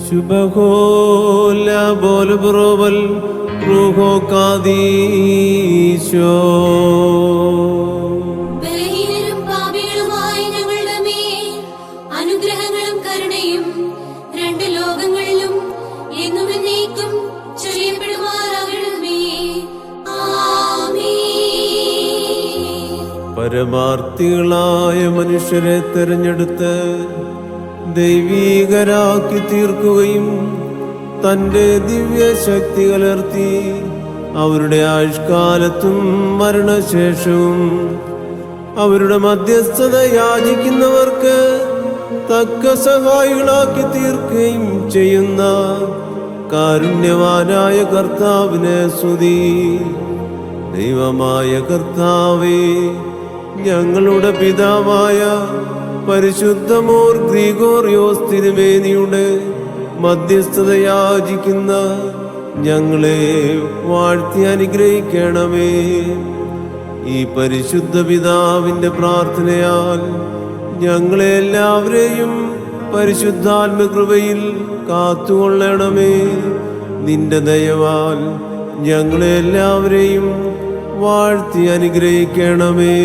ശുഭഹോല ബോൽ ബ്രോവൽ റൂഹോ കാദീശോ. ബലഹീനരും പാപികളുമായ ഞങ്ങളുടെ മേൽ അനുഗ്രഹങ്ങളും കരുണയും രണ്ട് ലോകങ്ങളിലും എന്നും എന്നേക്കും ചൊരിയപ്പെടുമാറാകണമേ. ആമേൻ. പരമാർത്ഥികളായ മനുഷ്യരെ തെരഞ്ഞെടുത്ത് ദൈവീകരാക്കി തീർക്കുകയും തൻ്റെ ദിവ്യശക്തി കലർത്തി അവരുടെ ആയുഷ്കാലത്തും മരണശേഷവും അവരുടെ മധ്യസ്ഥത യാചിക്കുന്നവർക്ക് തക്ക സഹായികളാക്കി തീർക്കുകയും ചെയ്യുന്ന കാരുണ്യവാനായ കർത്താവിനെ സ്തുതി. ദൈവമായ കർത്താവേ, ഞങ്ങളുടെ പിതാവായ പരിശുദ്ധമോർ ഗ്രിഗോറിയോസ് തിരുമേനിയുടെ മധ്യസ്ഥത യാചിക്കുന്ന ഞങ്ങളെ വാഴ്ത്തി അനുഗ്രഹിക്കണമേ. ഈ പരിശുദ്ധ പിതാവിൻ്റെ പ്രാർത്ഥനയാൽ ഞങ്ങളെ എല്ലാവരെയും പരിശുദ്ധാത്മകൃപയിൽ കാത്തുകൊള്ളണമേ. നിന്റെ ദയവാൽ ഞങ്ങളെ എല്ലാവരെയും വാഴ്ത്തി അനുഗ്രഹിക്കണമേ.